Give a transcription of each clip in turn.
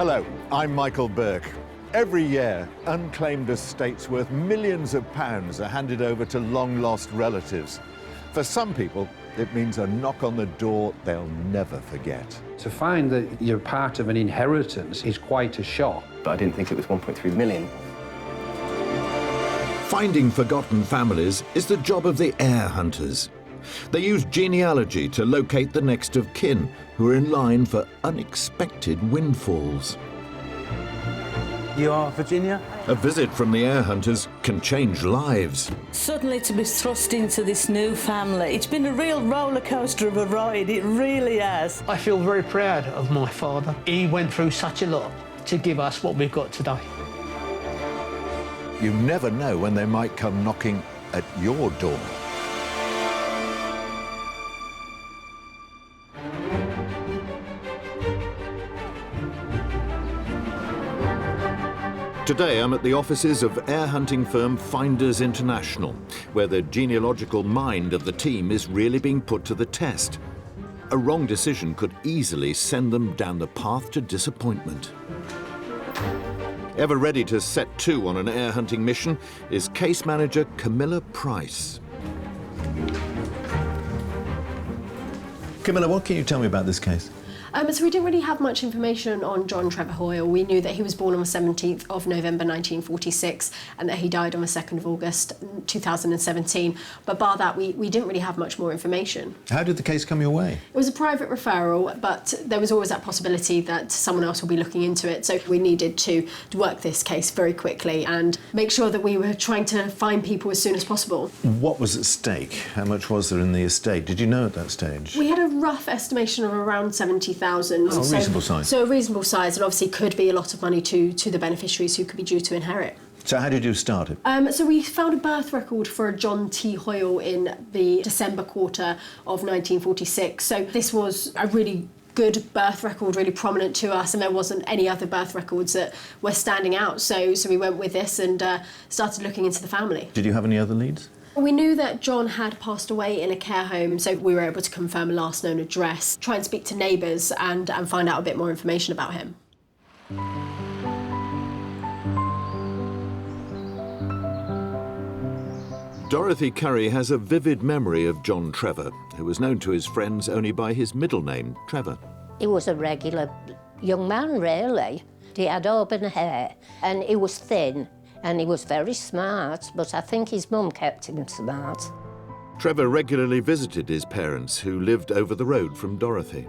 Hello, I'm Michael Burke. Every year, unclaimed estates worth millions of pounds are handed over to long-lost relatives. For some people, it means a knock on the door they'll never forget. To find that you're part of an inheritance is quite a shock. But I didn't think it was 1.3 million. Finding forgotten families is the job of the heir hunters. They use genealogy to locate the next of kin who are in line for unexpected windfalls. You are Virginia? A visit from the heir hunters can change lives. Suddenly to be thrust into this new family, it's been a real roller coaster of a ride, it really has. I feel very proud of my father. He went through such a lot to give us what we've got today. You never know when they might come knocking at your door. Today I'm at the offices of heir hunting firm Finders International, where the genealogical mind of the team is really being put to the test. A wrong decision could easily send them down the path to disappointment. Ever ready to set to on an heir hunting mission is case manager Camilla Price. Camilla, what can you tell me about this case? So we didn't really have much information on John Trevor Hoyle. We knew that he was born on the 17th of November 1946 and that he died on the 2nd of August 2017. But bar that, we didn't really have much more information. How did the case come your way? It was a private referral, but there was always that possibility that someone else will be looking into it. So we needed to work this case very quickly and make sure that we were trying to find people as soon as possible. What was at stake? How much was there in the estate? Did you know at that stage? We had a rough estimation of around 70,000. Oh, a reasonable size. So a reasonable size, and obviously could be a lot of money to the beneficiaries who could be due to inherit. So how did you start it? So we found a birth record for a John T. Hoyle in the December quarter of 1946. So this was a really good birth record, really prominent to us, and there wasn't any other birth records that were standing out. So we went with this and started looking into the family. Did you have any other leads? We knew that John had passed away in a care home, so we were able to confirm a last known address, try and speak to neighbours and find out a bit more information about him. Dorothy Curry has a vivid memory of John Trevor, who was known to his friends only by his middle name, Trevor. He was a regular young man, really. He had auburn hair and he was thin. And he was very smart, but I think his mum kept him smart. Trevor regularly visited his parents, who lived over the road from Dorothy.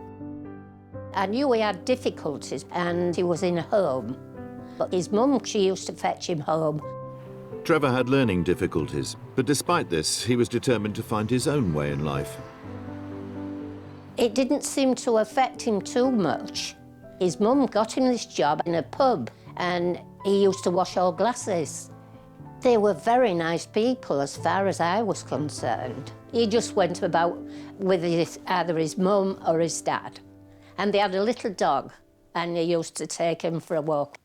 I knew he had difficulties and he was in a home. But his mum, she used to fetch him home. Trevor had learning difficulties, but despite this, he was determined to find his own way in life. It didn't seem to affect him too much. His mum got him this job in a pub and he used to wash all glasses. They were very nice people as far as I was concerned. He just went about with either his mum or his dad. And they had a little dog and he used to take him for a walk.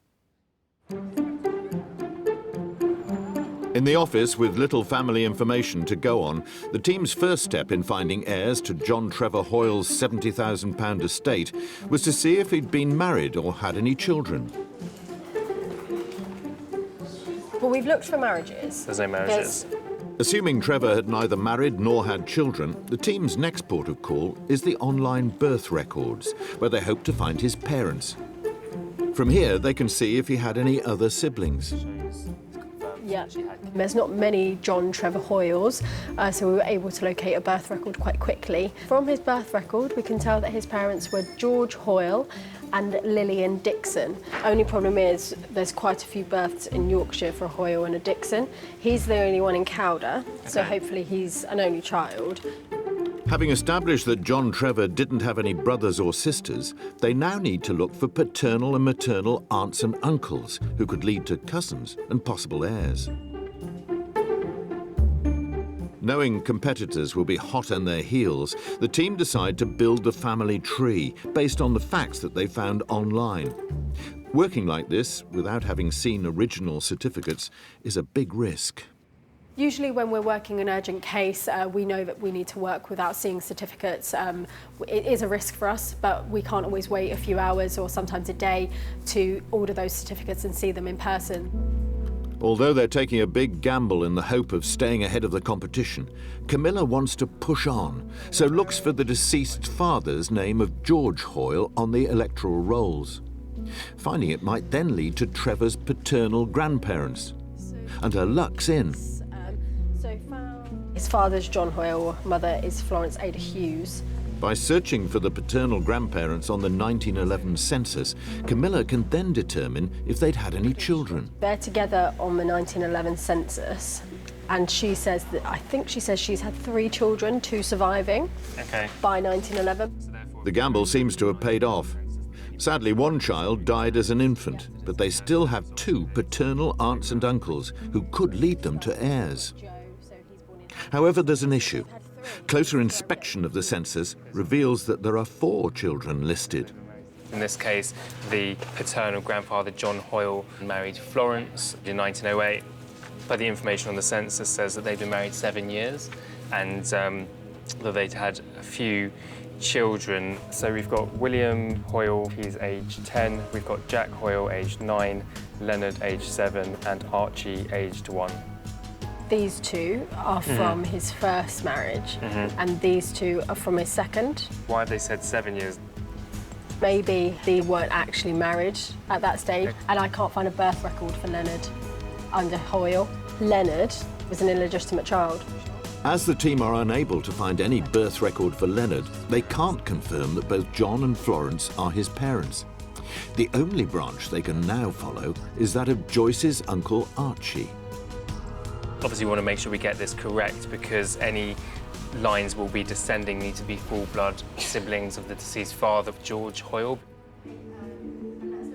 In the office, with little family information to go on, the team's first step in finding heirs to John Trevor Hoyle's £70,000 estate was to see if he'd been married or had any children. Well, we've looked for marriages. There's no marriages. Assuming Trevor had neither married nor had children, the team's next port of call is the online birth records, where they hope to find his parents. From here, they can see if he had any other siblings. Yeah, there's not many John Trevor Hoyles, so we were able to locate a birth record quite quickly. From his birth record, we can tell that his parents were George Hoyle and Lillian Dixon. Only problem is there's quite a few births in Yorkshire for a Hoyle and a Dixon. He's the only one in Cowder, so hopefully he's an only child. Having established that John Trevor didn't have any brothers or sisters, they now need to look for paternal and maternal aunts and uncles who could lead to cousins and possible heirs. Knowing competitors will be hot on their heels, the team decide to build the family tree based on the facts that they found online. Working like this, without having seen original certificates, is a big risk. Usually when we're working an urgent case, we know that we need to work without seeing certificates. It is a risk for us, but we can't always wait a few hours or sometimes a day to order those certificates and see them in person. Although they're taking a big gamble in the hope of staying ahead of the competition, Camilla wants to push on, so looks for the deceased father's name of George Hoyle on the electoral rolls. Finding it might then lead to Trevor's paternal grandparents. And her luck's in. His father's John Hoyle, mother is Florence Ada Hughes. By searching for the paternal grandparents on the 1911 census, Camilla can then determine if they'd had any children. They're together on the 1911 census, and she says that, I think she says she's had 3 children, 2 surviving, by 1911. The gamble seems to have paid off. Sadly, one child died as an infant, but they still have 2 paternal aunts and uncles who could lead them to heirs. However, there's an issue. Closer inspection of the census reveals that there are 4 children listed. In this case, the paternal grandfather, John Hoyle, married Florence in 1908. But the information on the census says that they've been married 7 years and that they'd had a few children. So we've got William Hoyle, he's aged 10. We've got Jack Hoyle, aged 9, Leonard, aged 7, and Archie, aged 1. These 2 are from his first marriage, and these 2 are from his second. Why have they said 7 years? Maybe they weren't actually married at that stage, and I can't find a birth record for Leonard under Hoyle. Leonard was an illegitimate child. As the team are unable to find any birth record for Leonard, they can't confirm that both John and Florence are his parents. The only branch they can now follow is that of Joyce's uncle Archie. Obviously, we want to make sure we get this correct because any lines will be descending need to be full-blood siblings of the deceased father, George Hoyle.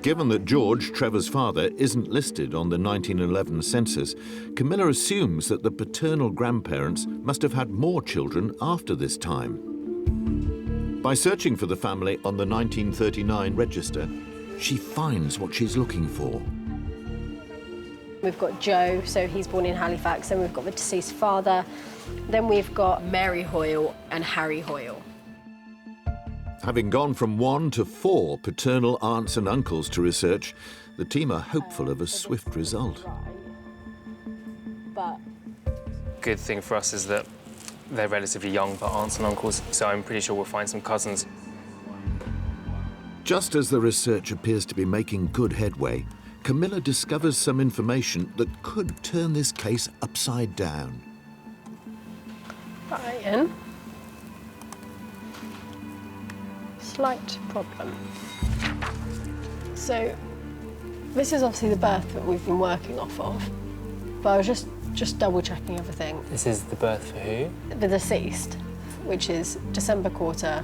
Given that George, Trevor's father, isn't listed on the 1911 census, Camilla assumes that the paternal grandparents must have had more children after this time. By searching for the family on the 1939 register, she finds what she's looking for. We've got Joe, so he's born in Halifax, and we've got the deceased father. Then we've got Mary Hoyle and Harry Hoyle. Having gone from 1 to 4 paternal aunts and uncles to research, the team are hopeful of a swift result. But Good thing for us is that they're relatively young, but aunts and uncles, so I'm pretty sure we'll find some cousins. Just as the research appears to be making good headway, Camilla discovers some information that could turn this case upside down. Brian, slight problem. So, this is obviously the birth that we've been working off of, but I was just double-checking everything. This is the birth for who? The deceased, which is December 1/4,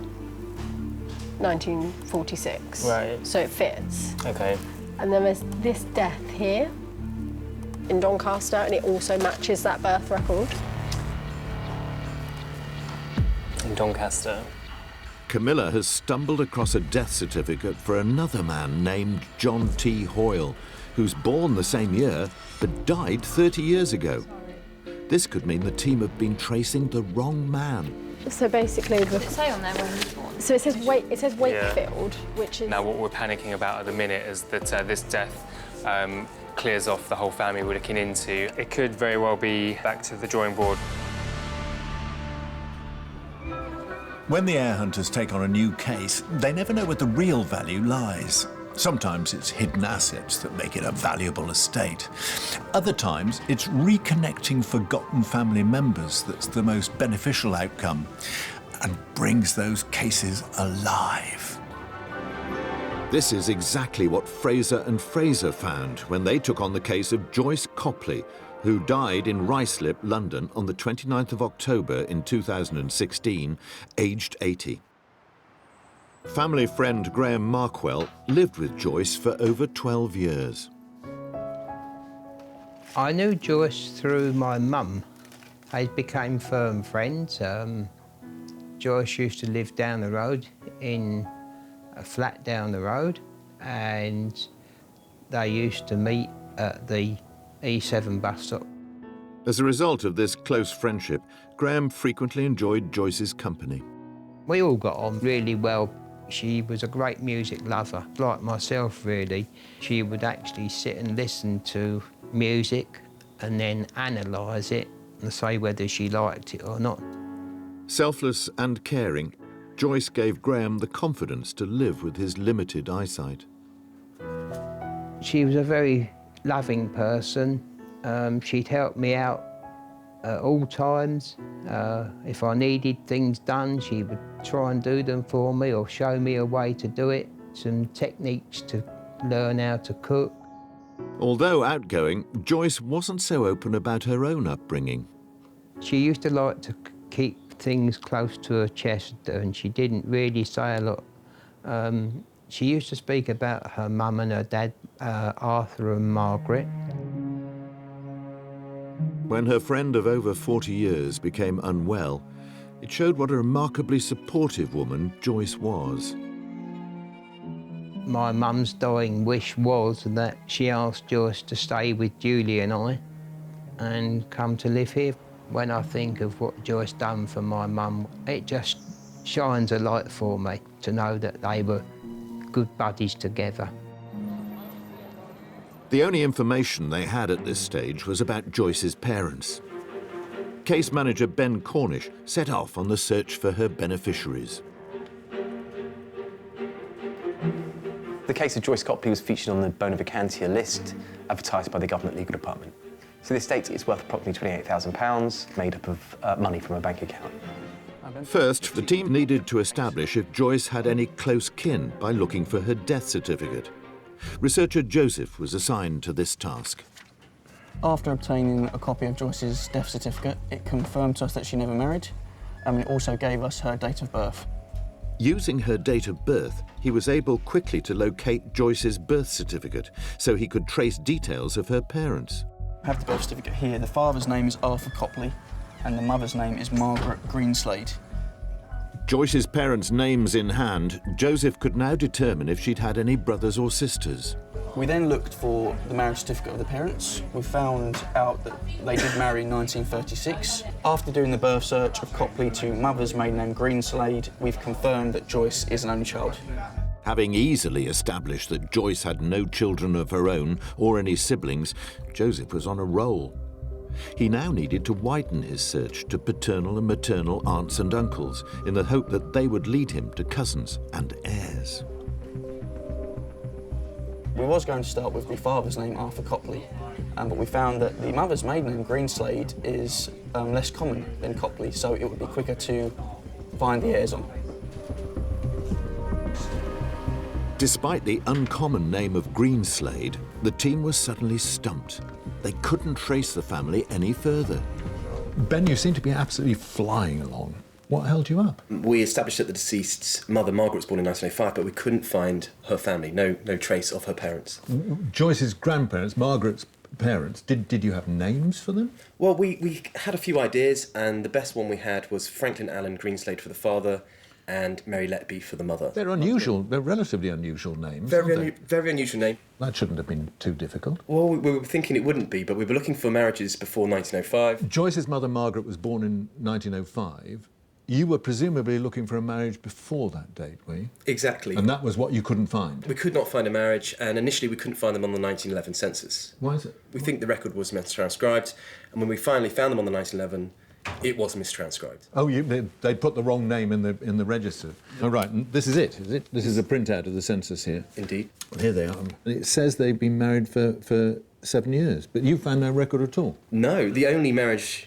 1946. Right. So it fits. Okay. And then there's this death here in Doncaster, and it also matches that birth record. In Doncaster. Camilla has stumbled across a death certificate for another man named John T. Hoyle, who's born the same year but died 30 years ago. This could mean the team have been tracing the wrong man. So basically, Does it say on there when he was born? so it says Wakefield, which is. Now, what we're panicking about at the minute is that this death clears off the whole family we're looking into. It could very well be back to the drawing board. When the heir hunters take on a new case, they never know where the real value lies. Sometimes it's hidden assets that make it a valuable estate. Other times, it's reconnecting forgotten family members that's the most beneficial outcome and brings those cases alive. This is exactly what Fraser and Fraser found when they took on the case of Joyce Copley, who died in Ruislip, London, on the 29th of October in 2016, aged 80. Family friend Graham Markwell lived with Joyce for over 12 years. I knew Joyce through my mum. I became firm friends. Joyce used to live down the road in a flat down the road, and they used to meet at the E7 bus stop. As a result of this close friendship, Graham frequently enjoyed Joyce's company. We all got on really well. She was a great music lover, like myself really. She would actually sit and listen to music and then analyse it and say whether she liked it or not. Selfless and caring, Joyce gave Graham the confidence to live with his limited eyesight. She was a very loving person. She'd help me out at all times. If I needed things done, she would try and do them for me or show me a way to do it, some techniques to learn how to cook. Although outgoing, Joyce wasn't so open about her own upbringing. She used to like to keep things close to her chest and she didn't really say a lot. She used to speak about her mum and her dad, Arthur and Margaret. When her friend of over 40 years became unwell, it showed what a remarkably supportive woman Joyce was. My mum's dying wish was that she asked Joyce to stay with Julie and I and come to live here. When I think of what Joyce done for my mum, it just shines a light for me to know that they were good buddies together. The only information they had at this stage was about Joyce's parents. Case manager Ben Cornish set off on the search for her beneficiaries. The case of Joyce Copley was featured on the Bona Vacantia list, advertised by the Government Legal Department. So the estate is worth approximately £28,000, made up of money from a bank account. First, the team needed to establish if Joyce had any close kin by looking for her death certificate. Researcher Joseph was assigned to this task. After obtaining a copy of Joyce's death certificate, it confirmed to us that she never married, and it also gave us her date of birth. Using her date of birth, he was able quickly to locate Joyce's birth certificate, so he could trace details of her parents. I have the birth certificate here. The father's name is Arthur Copley, and the mother's name is Margaret Greenslade. Joyce's parents' names in hand, Joseph could now determine if she'd had any brothers or sisters. We then looked for the marriage certificate of the parents. We found out that they did marry in 1936. After doing the birth search of Copley to mother's maiden name Greenslade, we've confirmed that Joyce is an only child. Having easily established that Joyce had no children of her own or any siblings, Joseph was on a roll. He now needed to widen his search to paternal and maternal aunts and uncles in the hope that they would lead him to cousins and heirs. We was going to start with the father's name, Arthur Copley, but we found that the mother's maiden name, Greenslade, is less common than Copley, so it would be quicker to find the heirs on. Despite the uncommon name of Greenslade, the team was suddenly stumped. They couldn't trace the family any further. Ben, you seem to be absolutely flying along. What held you up? We established that the deceased's mother, Margaret, was born in 1905, but we couldn't find her family, no trace of her parents. Joyce's grandparents, Margaret's parents, did you have names for them? Well, we had a few ideas, and the best one we had was Franklin Allen Greenslade for the father and Mary Letby for the mother. They're unusual, they're relatively unusual names, Very unusual name. That shouldn't have been too difficult. Well, we were thinking it wouldn't be, but we were looking for marriages before 1905. Joyce's mother, Margaret, was born in 1905. You were presumably looking for a marriage before that date, were you? Exactly. And that was what you couldn't find? We could not find a marriage, and initially we couldn't find them on the 1911 census. Why is it? We think the record was mistranscribed, and when we finally found them on the 1911, it was mistranscribed. Oh, they put the wrong name in the register. Oh, right, and this is it, is it? This is a printout of the census here. Indeed. Well, here they are. It says they've been married for 7 years, but you found no record at all? No, the only marriage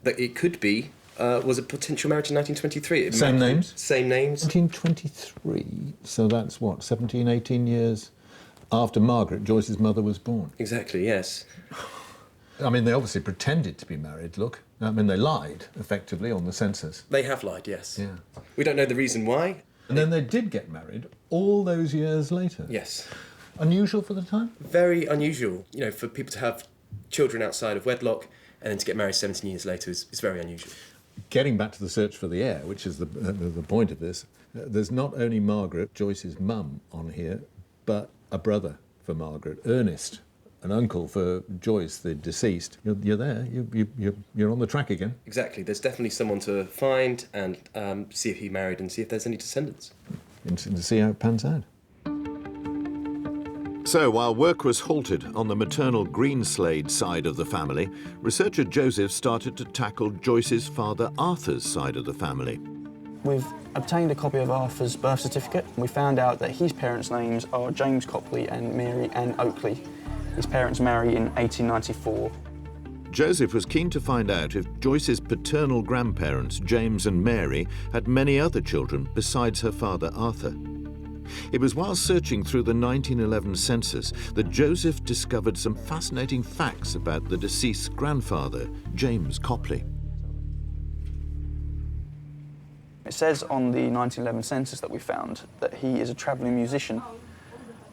that it could be was a potential marriage in 1923. Same names? Same names. 1923, so that's what, 17, 18 years after Margaret, Joyce's mother, was born? Exactly, yes. I mean, they obviously pretended to be married, look. I mean, they lied, effectively, on the census. They have lied, yes. Yeah. We don't know the reason why. And then they did get married all those years later? Yes. Unusual for the time? Very unusual. You know, for people to have children outside of wedlock and then to get married 17 years later is very unusual. Getting back to the search for the heir, which is the point of this, there's not only Margaret, Joyce's mum, on here, but a brother for Margaret, Ernest, an uncle for Joyce, the deceased, you're there. You're on the track again. Exactly. There's definitely someone to find and see if he married and see if there's any descendants. Interesting to see how it pans out. So, while work was halted on the maternal Greenslade side of the family, researcher Joseph started to tackle Joyce's father Arthur's side of the family. We've obtained a copy of Arthur's birth certificate, and we found out that his parents' names are James Copley and Mary Ann Oakley. His parents married in 1894. Joseph was keen to find out if Joyce's paternal grandparents, James and Mary, had many other children besides her father Arthur. It was while searching through the 1911 census that Joseph discovered some fascinating facts about the deceased's grandfather, James Copley. It says on the 1911 census that we found that he is a travelling musician.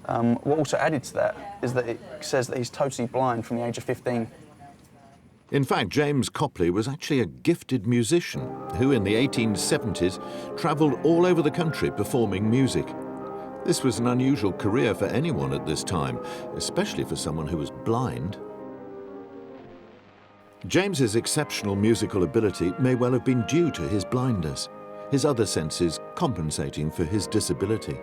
What also added to that is that it says that he's totally blind from the age of 15. In fact, James Copley was actually a gifted musician who, in the 1870s, travelled all over the country performing music. This was an unusual career for anyone at this time, especially for someone who was blind. James's exceptional musical ability may well have been due to his blindness, his other senses compensating for his disability.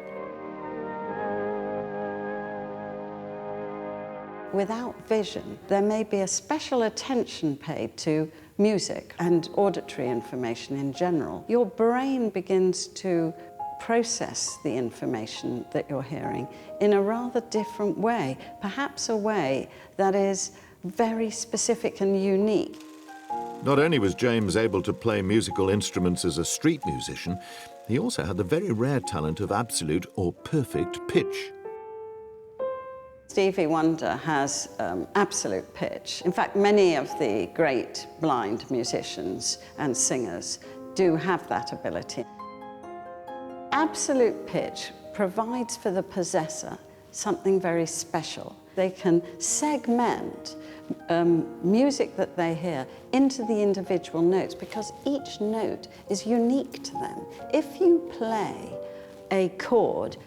Without vision, there may be a special attention paid to music and auditory information in general. Your brain begins to process the information that you're hearing in a rather different way, perhaps a way that is very specific and unique. Not only was James able to play musical instruments as a street musician, he also had the very rare talent of absolute or perfect pitch. Stevie Wonder has absolute pitch. In fact, many of the great blind musicians and singers do have that ability. Absolute pitch provides for the possessor something very special. They can segment music that they hear into the individual notes because each note is unique to them. If you play a chord,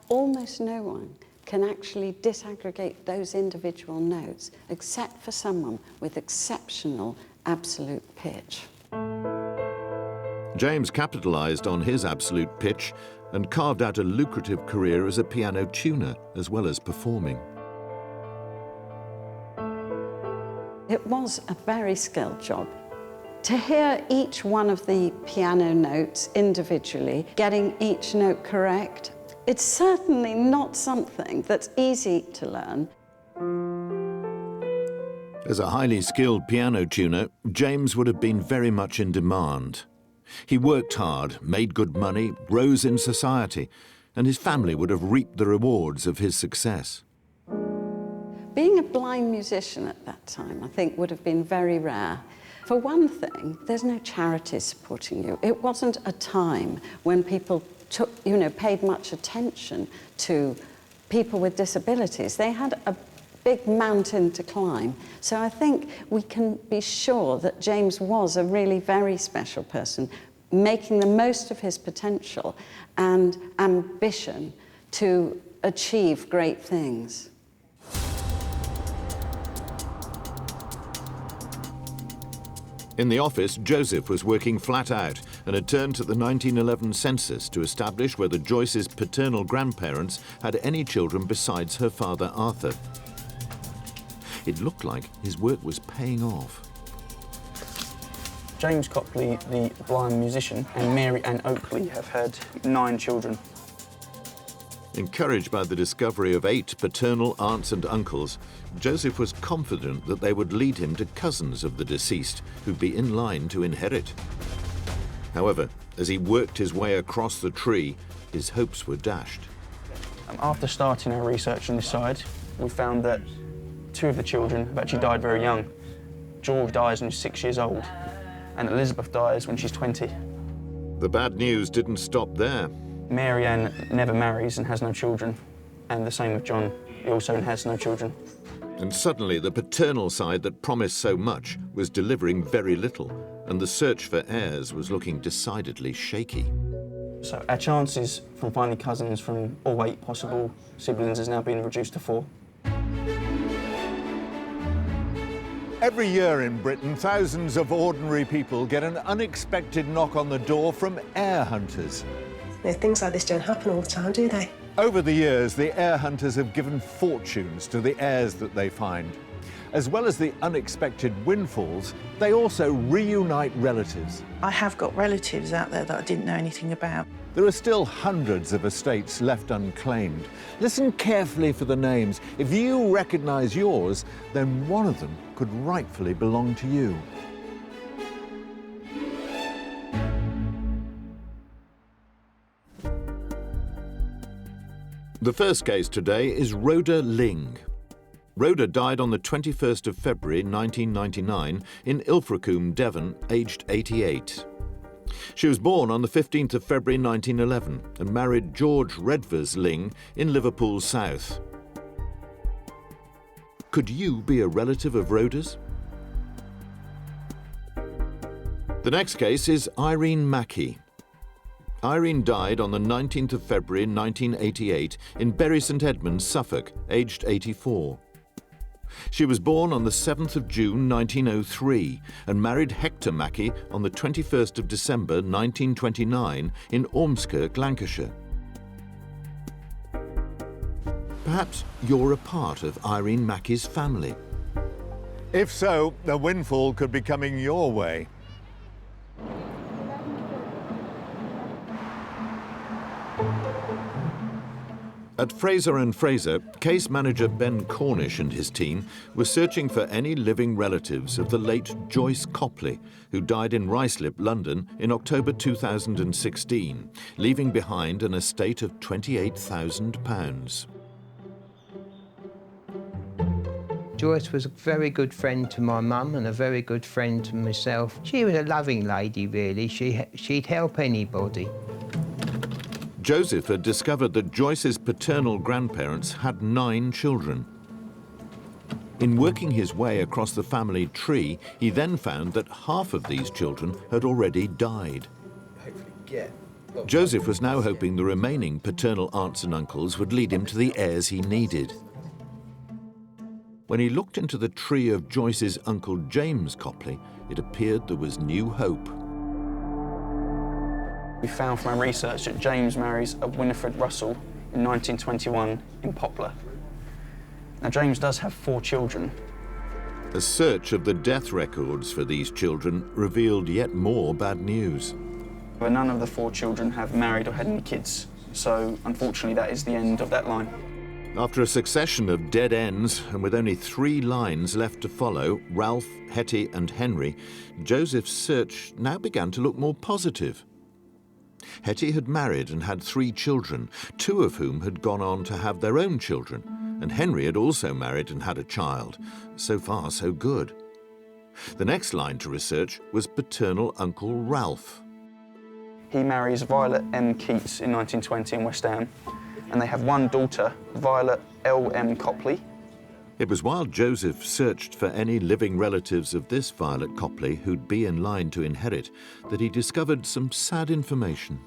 almost no one can actually disaggregate those individual notes except for someone with exceptional absolute pitch. James capitalised on his absolute pitch and carved out a lucrative career as a piano tuner as well as performing. It was a very skilled job. To hear each one of the piano notes individually, getting each note correct, it's certainly not something that's easy to learn. As a highly skilled piano tuner, James would have been very much in demand. He worked hard, made good money, rose in society, and his family would have reaped the rewards of his success. Being a blind musician at that time, I think, would have been very rare. For one thing, there's no charity supporting you. It wasn't a time when people paid much attention to people with disabilities. They had a big mountain to climb. So I think we can be sure that James was a really very special person, making the most of his potential and ambition to achieve great things. In the office, Joseph was working flat out and had turned to the 1911 census to establish whether Joyce's paternal grandparents had any children besides her father Arthur. It looked like his work was paying off. James Copley, the blind musician, and Mary Ann Oakley have had 9 children. Encouraged by the discovery of 8 paternal aunts and uncles, Joseph was confident that they would lead him to cousins of the deceased who'd be in line to inherit. However, as he worked his way across the tree, his hopes were dashed. After starting our research on this side, we found that 2 of the children have actually died very young. George dies when he's 6 years old, and Elizabeth dies when she's 20. The bad news didn't stop there. Mary Ann never marries and has no children, and the same with John. He also has no children. And suddenly the paternal side that promised so much was delivering very little, and the search for heirs was looking decidedly shaky. So our chances from finding cousins from all 8 possible siblings has now been reduced to 4. Every year in Britain, thousands of ordinary people get an unexpected knock on the door from heir hunters. Things like this don't happen all the time, do they? Over the years, the heir hunters have given fortunes to the heirs that they find. As well as the unexpected windfalls, they also reunite relatives. I have got relatives out there that I didn't know anything about. There are still hundreds of estates left unclaimed. Listen carefully for the names. If you recognise yours, then one of them could rightfully belong to you. The first case today is Rhoda Ling. Rhoda died on the 21st of February 1999 in Ilfracombe, Devon, aged 88. She was born on the 15th of February 1911 and married George Redvers Ling in Liverpool South. Could you be a relative of Rhoda's? The next case is Irene Mackey. Irene died on the 19th of February 1988 in Bury St Edmunds, Suffolk, aged 84. She was born on the 7th of June 1903 and married Hector Mackey on the 21st of December 1929 in Ormskirk, Lancashire. Perhaps you're a part of Irene Mackey's family. If so, the windfall could be coming your way. At Fraser and Fraser, case manager Ben Cornish and his team were searching for any living relatives of the late Joyce Copley, who died in Ruislip, London, in October 2016, leaving behind an estate of £28,000. Joyce was a very good friend to my mum and a very good friend to myself. She was a loving lady, really. She'd help anybody. Joseph had discovered that Joyce's paternal grandparents had 9 children. In working his way across the family tree, he then found that half of these children had already died. Joseph was now hoping the remaining paternal aunts and uncles would lead him to the heirs he needed. When he looked into the tree of Joyce's uncle James Copley, it appeared there was new hope. We found from our research that James marries a Winifred Russell in 1921 in Poplar. Now, James does have 4 children. A search of the death records for these children revealed yet more bad news. But none of the 4 children have married or had any kids, so unfortunately that is the end of that line. After a succession of dead ends, and with only 3 lines left to follow, Ralph, Hetty and Henry, Joseph's search now began to look more positive. Hetty had married and had 3 children, 2 of whom had gone on to have their own children, and Henry had also married and had a child. So far, so good. The next line to research was paternal Uncle Ralph. He marries Violet M. Keats in 1920 in West Ham, and they have 1 daughter, Violet L. M. Copley. It was while Joseph searched for any living relatives of this Violet Copley who'd be in line to inherit that he discovered some sad information.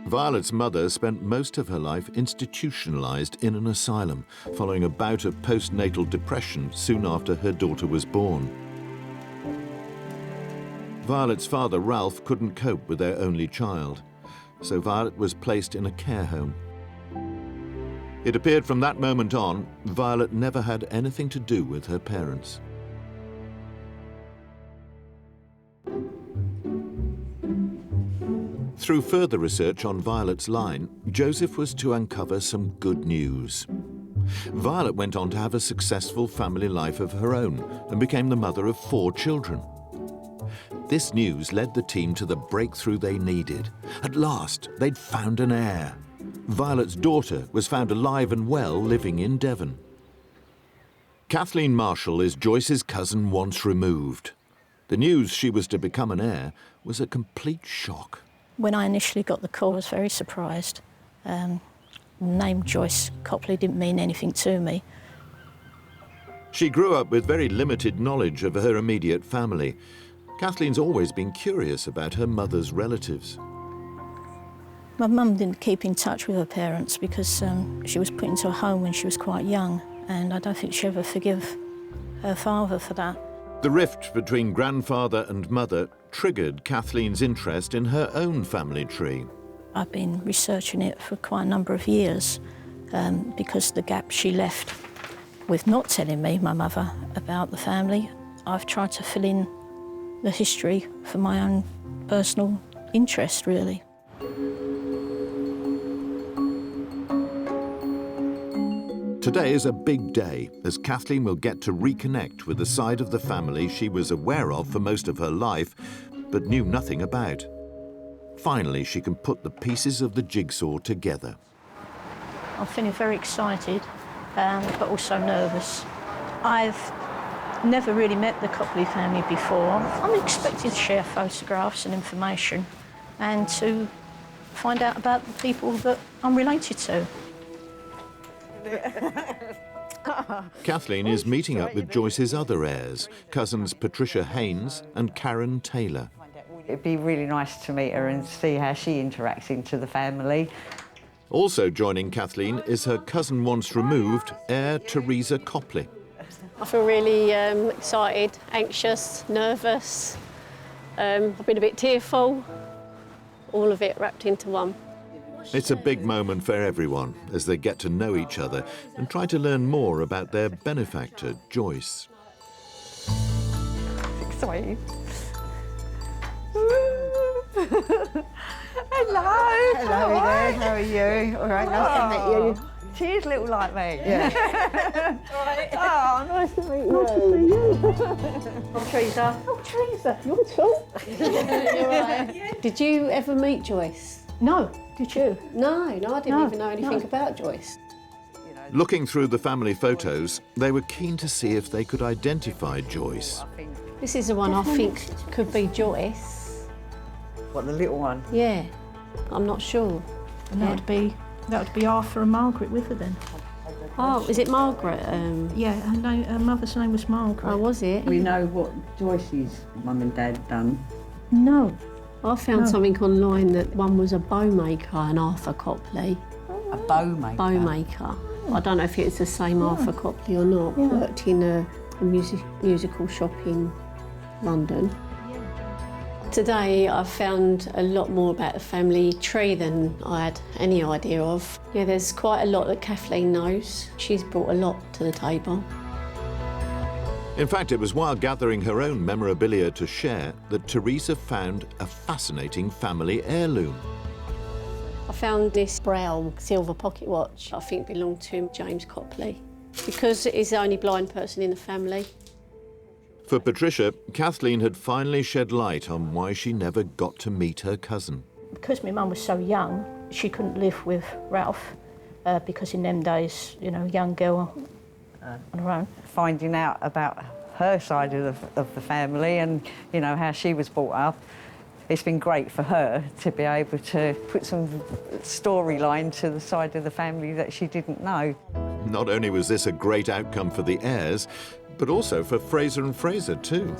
Violet's mother spent most of her life institutionalized in an asylum, following a bout of postnatal depression soon after her daughter was born. Violet's father, Ralph, couldn't cope with their only child, so Violet was placed in a care home. It appeared from that moment on, Violet never had anything to do with her parents. Through further research on Violet's line, Joseph was to uncover some good news. Violet went on to have a successful family life of her own and became the mother of 4 children. This news led the team to the breakthrough they needed. At last, they'd found an heir. Violet's daughter was found alive and well living in Devon. Kathleen Marshall is Joyce's cousin once removed. The news she was to become an heir was a complete shock. When I initially got the call, I was very surprised. The name Joyce Copley didn't mean anything to me. She grew up with very limited knowledge of her immediate family. Kathleen's always been curious about her mother's relatives. My mum didn't keep in touch with her parents because she was put into a home when she was quite young, and I don't think she ever forgave her father for that. The rift between grandfather and mother triggered Kathleen's interest in her own family tree. I've been researching it for quite a number of years because the gap she left with not telling me, my mother, about the family, I've tried to fill in the history for my own personal interest, really. Today is a big day, as Kathleen will get to reconnect with the side of the family she was aware of for most of her life, but knew nothing about. Finally, she can put the pieces of the jigsaw together. I'm feeling very excited, but also nervous. I've never really met the Copley family before. I'm expecting to share photographs and information and to find out about the people that I'm related to. Kathleen is meeting up with Joyce's other heirs, cousins Patricia Haynes and Karen Taylor. It'd be really nice to meet her and see how she interacts into the family. Also joining Kathleen is her cousin once removed, heir Teresa Copley. I feel really excited, anxious, nervous. I've been a bit tearful, all of it wrapped into one. It's a big moment for everyone as they get to know each other and try to learn more about their benefactor, Joyce. It's exciting. Hello. Hello there, how are you? All right, nice to meet you. Cheers, little light mate. Yeah. Oh, nice to meet you. Nice to see you. I'm Teresa. Oh, Teresa, you're tall. You're right. Did you ever meet Joyce? No, did you? No, I didn't even know anything about Joyce. Looking through the family photos, they were keen to see if they could identify Joyce. This is the one I think could be Joyce. What, the little one? Yeah, I'm not sure. And that would be Arthur and Margaret with her then. Oh, is it Margaret? Yeah, her mother's name was Margaret. Oh, was it? We know what Joyce's mum and dad done. No. I found something online that one was a bow maker, an Arthur Copley. A bow maker? Bow maker. I don't know if it's the same Arthur Copley or not. Yeah. Worked in a musical shop in London. Today I've found a lot more about the family tree than I had any idea of. Yeah, there's quite a lot that Kathleen knows. She's brought a lot to the table. In fact, it was while gathering her own memorabilia to share that Teresa found a fascinating family heirloom. I found this brown silver pocket watch I think belonged to James Copley because he's the only blind person in the family. For Patricia, Kathleen had finally shed light on why she never got to meet her cousin. Because my mum was so young, she couldn't live with Ralph because in them days, you know, a young girl on her own. Finding out about her side of the family and, you know, how she was brought up, it's been great for her to be able to put some storyline to the side of the family that she didn't know. Not only was this a great outcome for the heirs, but also for Fraser and Fraser too.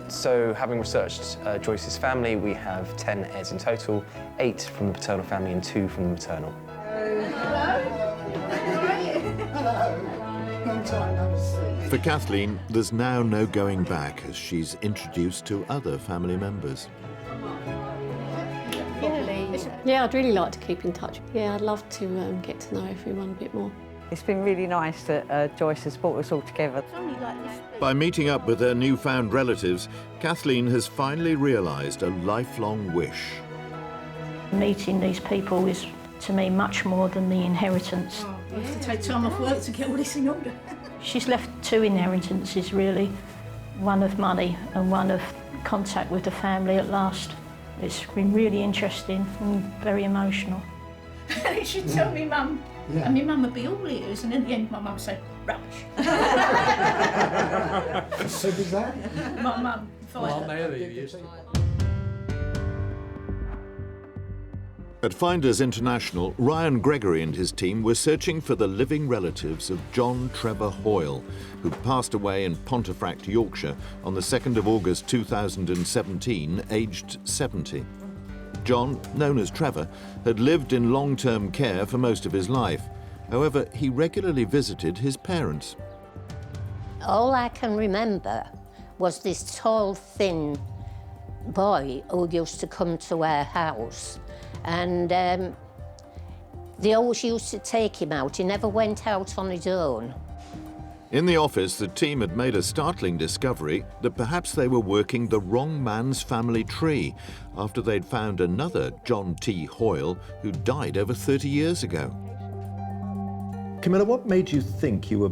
So, having researched Joyce's family, we have 10 heirs in total, 8 from the paternal family and 2 from the maternal. For Kathleen, there's now no going back as she's introduced to other family members. Yeah, I'd really like to keep in touch. Yeah, I'd love to get to know everyone a bit more. It's been really nice that Joyce has brought us all together. By meeting up with her newfound relatives, Kathleen has finally realised a lifelong wish. Meeting these people is, to me, much more than the inheritance. You have to take time off work to get all this in order. She's left 2 inheritances, really. One of money and one of contact with the family at last. It's been really interesting and very emotional. And she'd tell me mum, and my mum would be all ears, and in the end my mum would say, rubbish. So bizarre. My mum fired her. At Finders International, Ryan Gregory and his team were searching for the living relatives of John Trevor Hoyle, who passed away in Pontefract, Yorkshire, on the 2nd of August 2017, aged 70. John, known as Trevor, had lived in long-term care for most of his life. However, he regularly visited his parents. All I can remember was this tall, thin boy who used to come to our house. And they always used to take him out. He never went out on his own. In the office, the team had made a startling discovery that perhaps they were working the wrong man's family tree after they'd found another John T. Hoyle who died over 30 years ago. Camilla, what made you think you were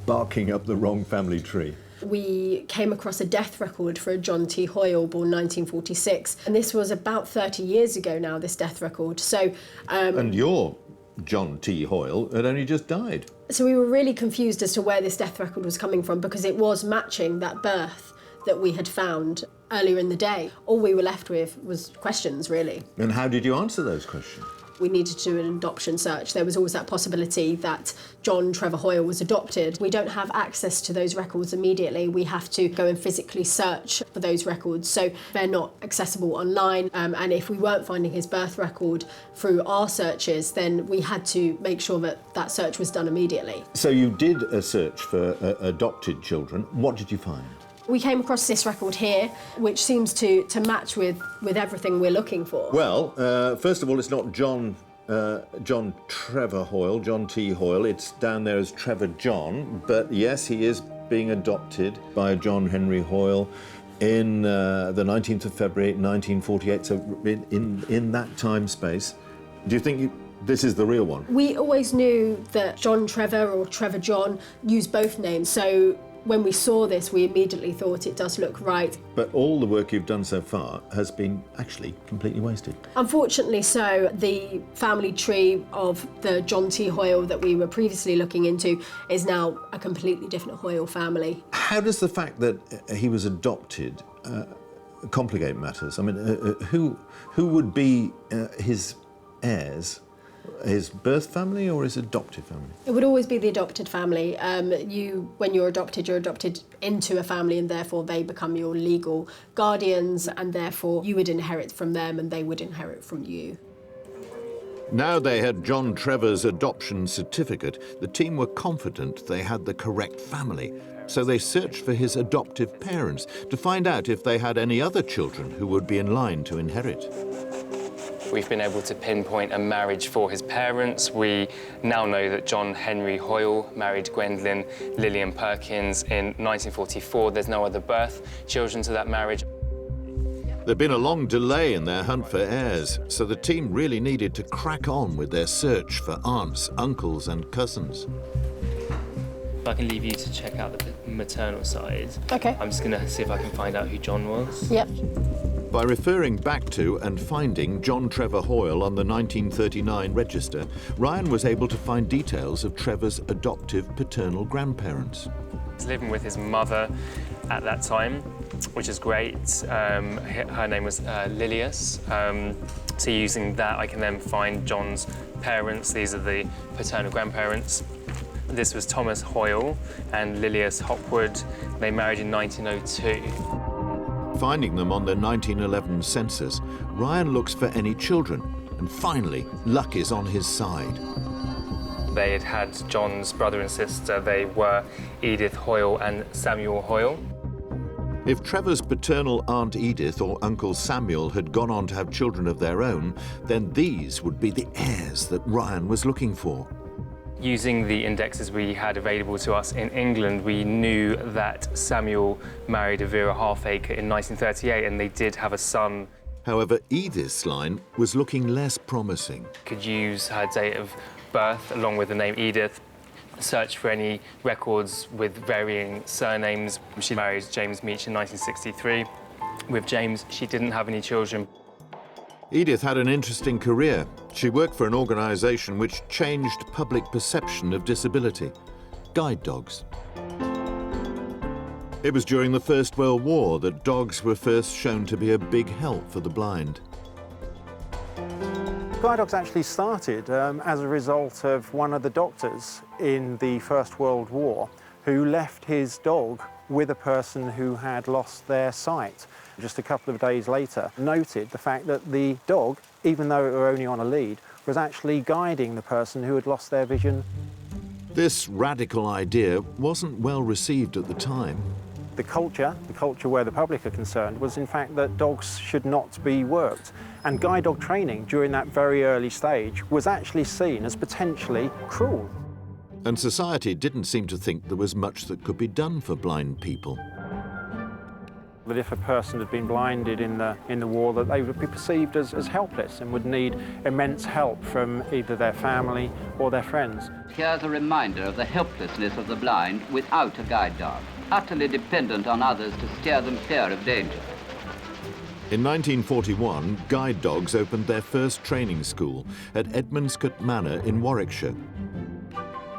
barking up the wrong family tree? We came across a death record for a John T. Hoyle, born 1946, and this was about 30 years ago now, this death record. So, and your John T. Hoyle had only just died. So we were really confused as to where this death record was coming from, because it was matching that birth that we had found earlier in the day. All we were left with was questions, really. And how did you answer those questions? We needed to do an adoption search. There was always that possibility that John Trevor Hoyle was adopted. We don't have access to those records immediately. We have to go and physically search for those records, so they're not accessible online. And if we weren't finding his birth record through our searches, then we had to make sure that that search was done immediately. So you did a search for adopted children. What did you find? We came across this record here, which seems to match with everything we're looking for. Well, first of all, it's not John Trevor Hoyle, John T. Hoyle. It's down there as Trevor John. But yes, he is being adopted by John Henry Hoyle in the 19th of February, 1948. So in that time space, do you think this is the real one? We always knew that John Trevor or Trevor John used both names. So when we saw this, we immediately thought it does look right. But all the work you've done so far has been actually completely wasted. Unfortunately so, the family tree of the John T. Hoyle that we were previously looking into is now a completely different Hoyle family. How does the fact that he was adopted complicate matters? I mean, who would be his heirs? His birth family or his adoptive family? It would always be the adopted family. When you're adopted into a family, and therefore they become your legal guardians, and therefore you would inherit from them and they would inherit from you. Now they had John Trevor's adoption certificate, the team were confident they had the correct family. So they searched for his adoptive parents to find out if they had any other children who would be in line to inherit. We've been able to pinpoint a marriage for his parents. We now know that John Henry Hoyle married Gwendolyn Lillian Perkins in 1944. There's no other birth children to that marriage. There'd been a long delay in their hunt for heirs, so the team really needed to crack on with their search for aunts, uncles and cousins. If I can leave you to check out the maternal side. Okay. I'm just going to see if I can find out who John was. Yep. By referring back to and finding John Trevor Hoyle on the 1939 register, Ryan was able to find details of Trevor's adoptive paternal grandparents. He was living with his mother at that time, which is great. Her name was Lilius. So using that, I can then find John's parents. These are the paternal grandparents. This was Thomas Hoyle and Lilius Hopwood. They married in 1902. Finding them on the 1911 census, Ryan looks for any children, and finally, luck is on his side. They had had John's brother and sister. They were Edith Hoyle and Samuel Hoyle. If Trevor's paternal Aunt Edith or Uncle Samuel had gone on to have children of their own, then these would be the heirs that Ryan was looking for. Using the indexes we had available to us in England, we knew that Samuel married Vera Halfacre in 1938, and they did have a son. However, Edith's line was looking less promising. Could use her date of birth along with the name Edith, search for any records with varying surnames. She married James Meach in 1963. With James, she didn't have any children. Edith had an interesting career. She worked for an organisation which changed public perception of disability, guide dogs. It was during the First World War that dogs were first shown to be a big help for the blind. Guide dogs actually started as a result of one of the doctors in the First World War who left his dog with a person who had lost their sight. Just a couple of days later, noted the fact that the dog, even though it were only on a lead, was actually guiding the person who had lost their vision. This radical idea wasn't well received at the time. The culture where the public are concerned, was in fact that dogs should not be worked. And guide dog training during that very early stage was actually seen as potentially cruel. And society didn't seem to think there was much that could be done for blind people. That if a person had been blinded in the war, that they would be perceived as helpless and would need immense help from either their family or their friends. Here's a reminder of the helplessness of the blind without a guide dog, utterly dependent on others to steer them clear of danger. In 1941, guide dogs opened their first training school at Edmondscott Manor in Warwickshire.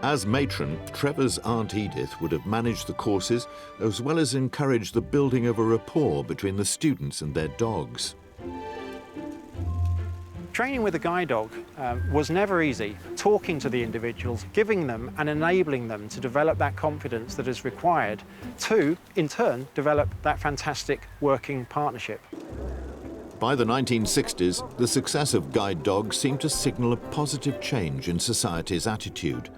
As matron, Trevor's Aunt Edith would have managed the courses as well as encouraged the building of a rapport between the students and their dogs. Training with a guide dog was never easy. Talking to the individuals, giving them and enabling them to develop that confidence that is required to, in turn, develop that fantastic working partnership. By the 1960s, the success of guide dogs seemed to signal a positive change in society's attitude.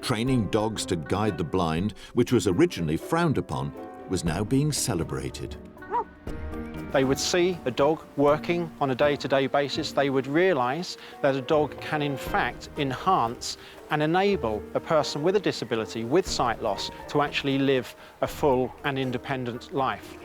Training dogs to guide the blind, which was originally frowned upon, was now being celebrated. They would see a dog working on a day-to-day basis. They would realise that a dog can in fact enhance and enable a person with a disability, with sight loss, to actually live a full and independent life.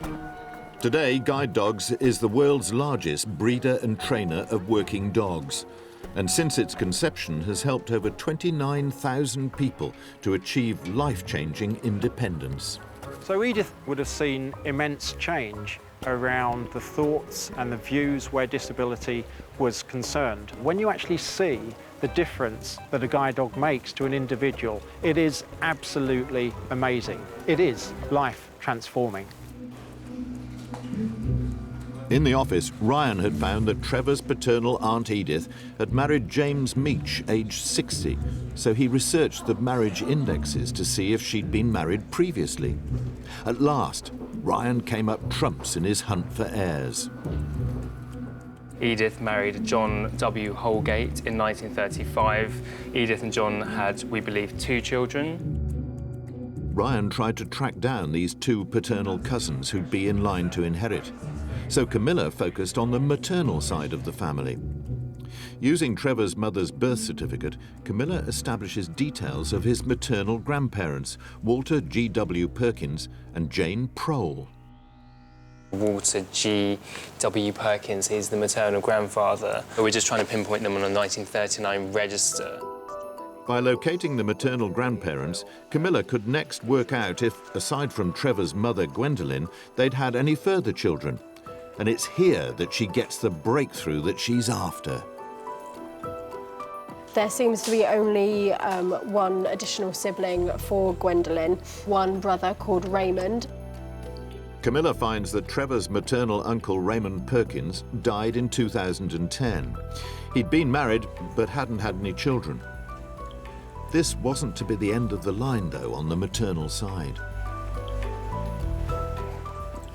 Today, Guide Dogs is the world's largest breeder and trainer of working dogs, and since its conception has helped over 29,000 people to achieve life-changing independence. So Edith would have seen immense change around the thoughts and the views where disability was concerned. When you actually see the difference that a guide dog makes to an individual, it is absolutely amazing. It is life transforming. In the office, Ryan had found that Trevor's paternal Aunt Edith had married James Meach, aged 60, so he researched the marriage indexes to see if she'd been married previously. At last, Ryan came up trumps in his hunt for heirs. Edith married John W. Holgate in 1935. Edith and John had, we believe, 2 children. Ryan tried to track down these 2 paternal cousins who'd be in line to inherit. So Camilla focused on the maternal side of the family. Using Trevor's mother's birth certificate, Camilla establishes details of his maternal grandparents, Walter G.W. Perkins and Jane Prohl. Walter G.W. Perkins is the maternal grandfather. We're just trying to pinpoint them on a 1939 register. By locating the maternal grandparents, Camilla could next work out if, aside from Trevor's mother, Gwendolyn, they'd had any further children. And it's here that she gets the breakthrough that she's after. There seems to be only one additional sibling for Gwendolyn, one brother called Raymond. Camilla finds that Trevor's maternal uncle, Raymond Perkins, died in 2010. He'd been married, but hadn't had any children. This wasn't to be the end of the line, though, on the maternal side.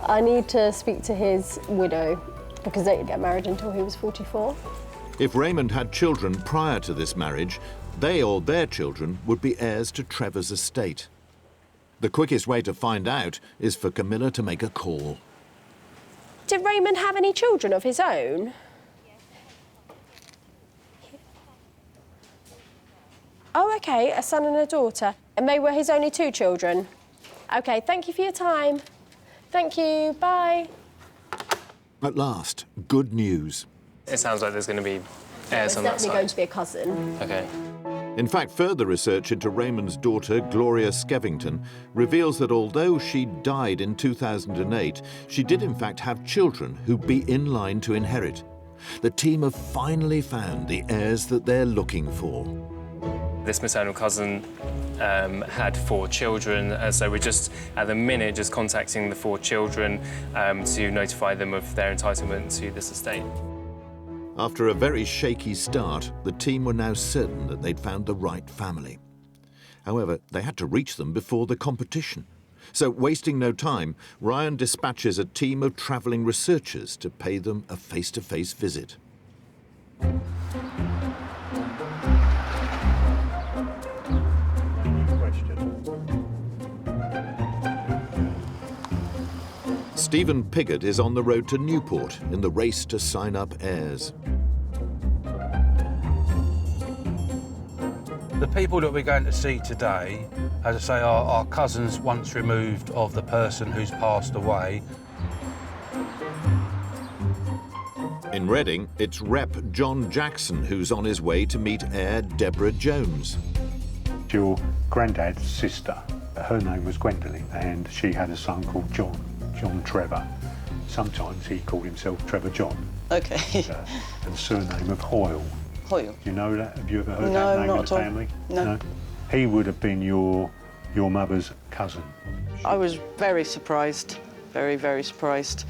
I need to speak to his widow, because they didn't get married until he was 44. If Raymond had children prior to this marriage, they or their children would be heirs to Trevor's estate. The quickest way to find out is for Camilla to make a call. Did Raymond have any children of his own? Oh, OK, a son and a daughter. And they were his only 2 children? OK, thank you for your time. Thank you, bye. At last, good news. It sounds like there's going to be heirs on that There's definitely going to be a cousin. OK. In fact, further research into Raymond's daughter, Gloria Skevington, reveals that although she died in 2008, she did in fact have children who'd be in line to inherit. The team have finally found the heirs that they're looking for. This maternal cousin had 4 children, so we're just, at the minute, just contacting the 4 children to notify them of their entitlement to this estate. After a very shaky start, the team were now certain that they'd found the right family. However, they had to reach them before the competition. So, wasting no time, Ryan dispatches a team of travelling researchers to pay them a face-to-face visit. Stephen Piggott is on the road to Newport in the race to sign up heirs. The people that we're going to see today, as I say, are our cousins once removed of the person who's passed away. In Reading, it's Rep John Jackson who's on his way to meet heir Deborah Jones. Your granddad's sister, her name was Gwendolyn, and she had a son called John Trevor. Sometimes he called himself Trevor John. Okay. And surname of Hoyle. Hoyle. You know that? Have you ever heard No, that name not in the at all. family? No. He would have been your mother's cousin. I was very surprised, very, very surprised.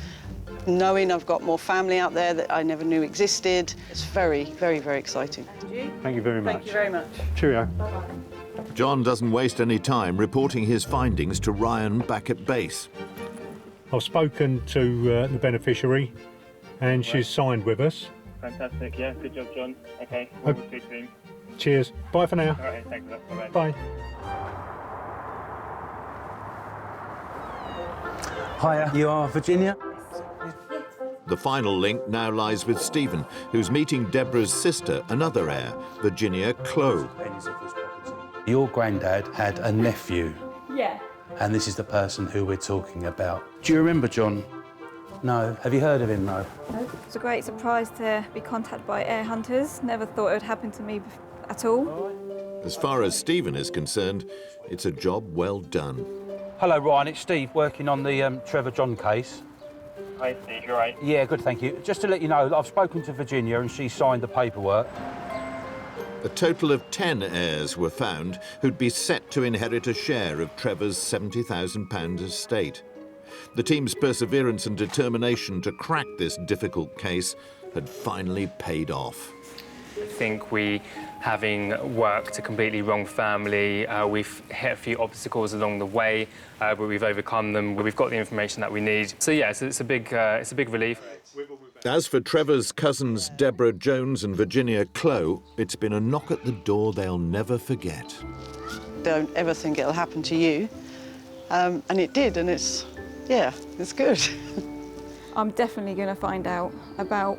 Knowing I've got more family out there that I never knew existed, it's very, very, very exciting. Thank you very much. Thank you very much. Cheerio. John doesn't waste any time reporting his findings to Ryan back at base. I've spoken to the beneficiary, and she's signed with us. Fantastic, yeah, good job, John. Okay, Oh. we'll speak soon. Cheers. Bye for now. All right, thanks for that. Bye. Bye-bye. Hiya, you are Virginia? The final link now lies with Stephen, who's meeting Deborah's sister, another heir, Virginia Clow. Your granddad had a nephew, Yeah. and this is the person who we're talking about. Do you remember John? No. Have you heard of him, though? It's a great surprise to be contacted by heir hunters. Never thought it would happen to me at all. As far as Stephen is concerned, it's a job well done. Hello, Ryan. It's Steve, working on the Trevor John case. Hi, Steve, you all right? Yeah, good, thank you. Just to let you know, I've spoken to Virginia and she signed the paperwork. A total of 10 heirs were found who'd be set to inherit a share of Trevor's £70,000 estate. The team's perseverance and determination to crack this difficult case had finally paid off. I think we, having worked a completely wrong family, we've hit a few obstacles along the way, but we've overcome them. We've got the information that we need. So yeah, it's a big relief. As for Trevor's cousins Deborah Jones and Virginia Clow, it's been a knock at the door they'll never forget. Don't ever think it'll happen to you. And it did, and it's good. I'm definitely going to find out about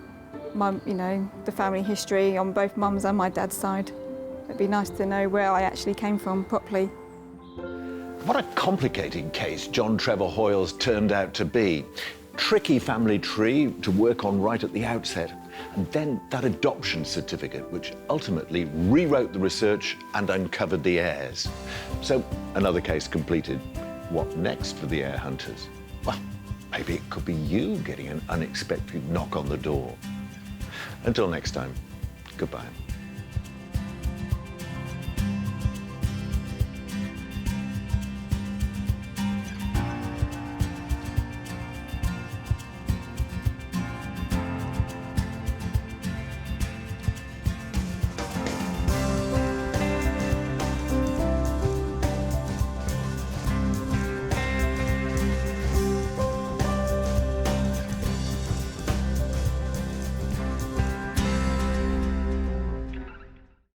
the family history on both mum's and my dad's side. It'd be nice to know where I actually came from properly. What a complicated case John Trevor Hoyle's turned out to be. Tricky family tree to work on right at the outset, and then that adoption certificate, which ultimately rewrote the research and uncovered the heirs. So, another case completed. What next for the heir hunters? Well, maybe it could be you getting an unexpected knock on the door. Until next time, goodbye.